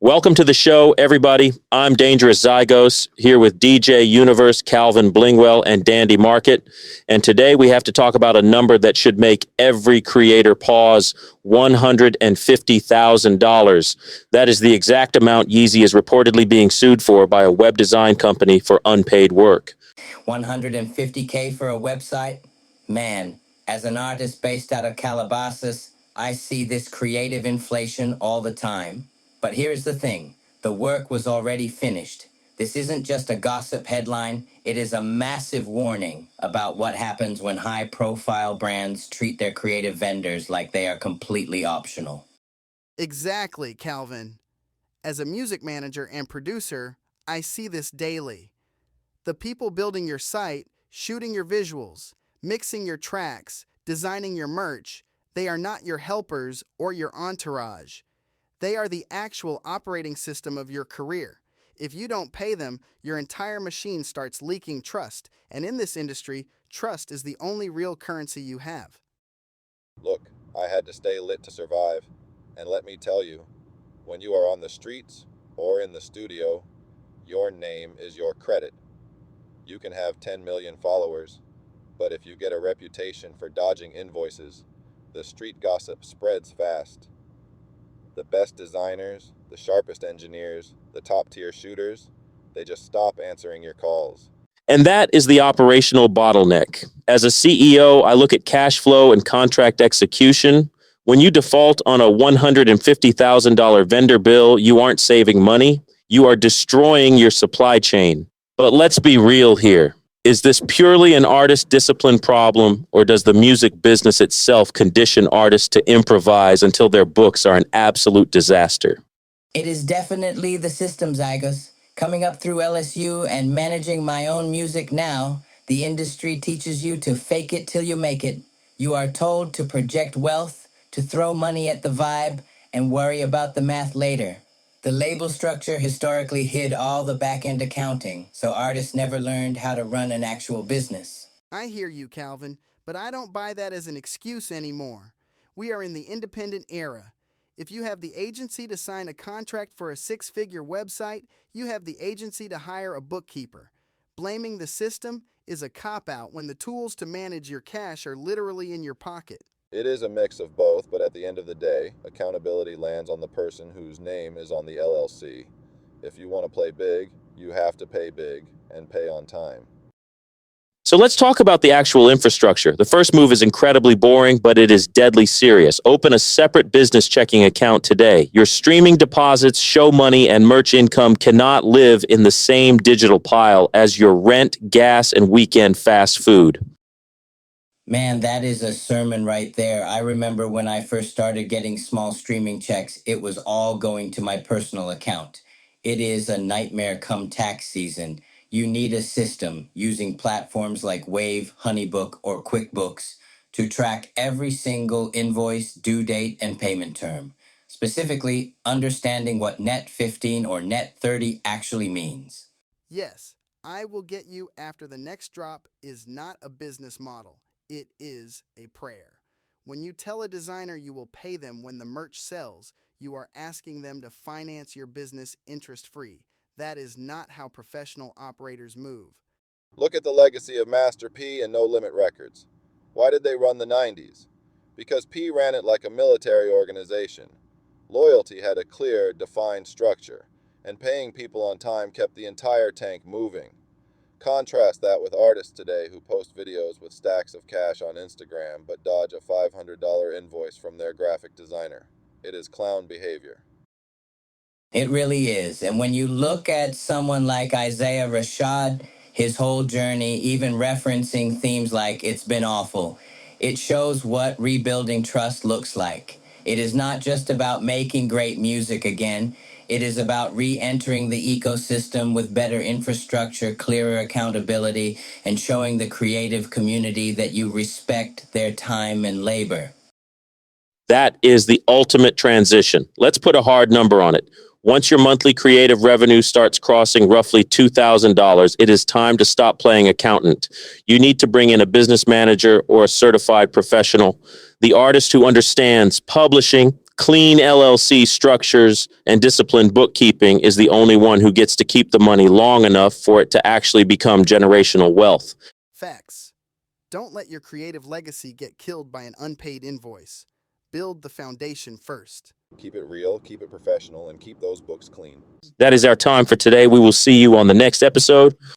Welcome to the show, everybody. I'm Dangerous Zygos, here with DJ Universe, Calvin Blingwell, and Dandy Market. And today we have to talk about a number that should make every creator pause: $150,000. That is the exact amount Yeezy is reportedly being sued for by a web design company for unpaid work. 150K for a website? Man, as an artist based out of Calabasas, I see this creative inflation all the time. But here's the thing, the work was already finished. This isn't just a gossip headline, it is a massive warning about what happens when high-profile brands treat their creative vendors like they are completely optional. Exactly, Calvin. As a music manager and producer, I see this daily. The people building your site, shooting your visuals, mixing your tracks, designing your merch, they are not your helpers or your entourage. They are the actual operating system of your career. If you don't pay them, your entire machine starts leaking trust, and in this industry, trust is the only real currency you have. Look, I had to stay lit to survive, and let me tell you, when you are on the streets or in the studio, your name is your credit. You can have 10 million followers, but if you get a reputation for dodging invoices, the street gossip spreads fast. The best designers, the sharpest engineers, the top-tier shooters, they just stop answering your calls. And that is the operational bottleneck. As a CEO, I look at cash flow and contract execution. When you default on a $150,000 vendor bill, you aren't saving money. You are destroying your supply chain. But let's be real here. Is this purely an artist discipline problem, or does the music business itself condition artists to improvise until their books are an absolute disaster? It is definitely the system, Zygos. Coming up through LSU and managing my own music now, the industry teaches you to fake it till you make it. You are told to project wealth, to throw money at the vibe, and worry about the math later. The label structure historically hid all the back-end accounting, so artists never learned how to run an actual business. I hear you, Calvin, but I don't buy that as an excuse anymore. We are in the independent era. If you have the agency to sign a contract for a six-figure website, you have the agency to hire a bookkeeper. Blaming the system is a cop-out when the tools to manage your cash are literally in your pocket. It is a mix of both, but at the end of the day, accountability lands on the person whose name is on the LLC. If you want to play big, you have to pay big and pay on time. So let's talk about the actual infrastructure. The first move is incredibly boring, but it is deadly serious. Open a separate business checking account today. Your streaming deposits, show money, and merch income cannot live in the same digital pile as your rent, gas, and weekend fast food. Man, that is a sermon right there. I remember when I first started getting small streaming checks, it was all going to my personal account. It is a nightmare come tax season. You need a system using platforms like Wave, Honeybook, or QuickBooks to track every single invoice, due date, and payment term. Specifically, understanding what net 15 or net 30 actually means. Yes, I will get you after the next drop is not a business model. It is a prayer. When you tell a designer you will pay them when the merch sells, you are asking them to finance your business interest-free. That is not how professional operators move. Look at the legacy of Master P and No Limit Records. Why did they run the 90s? Because P ran it like a military organization. Loyalty had a clear, defined structure, and paying people on time kept the entire tank moving. Contrast that with artists today who post videos with stacks of cash on Instagram but dodge a $500 invoice from their graphic designer. It is clown behavior. It really is. And when you look at someone like Isaiah Rashad, his whole journey, even referencing themes like "it's been awful," it shows what rebuilding trust looks like. It is not just about making great music again. It is about re-entering the ecosystem with better infrastructure, clearer accountability, and showing the creative community that you respect their time and labor. That is the ultimate transition. Let's put a hard number on it. Once your monthly creative revenue starts crossing roughly $2,000, it is time to stop playing accountant. You need to bring in a business manager or a certified professional, the artist who understands publishing, clean LLC structures and disciplined bookkeeping is the only one who gets to keep the money long enough for it to actually become generational wealth. Facts. Don't let your creative legacy get killed by an unpaid invoice. Build the foundation first. Keep it real, keep it professional, and keep those books clean. That is our time for today. We will see you on the next episode.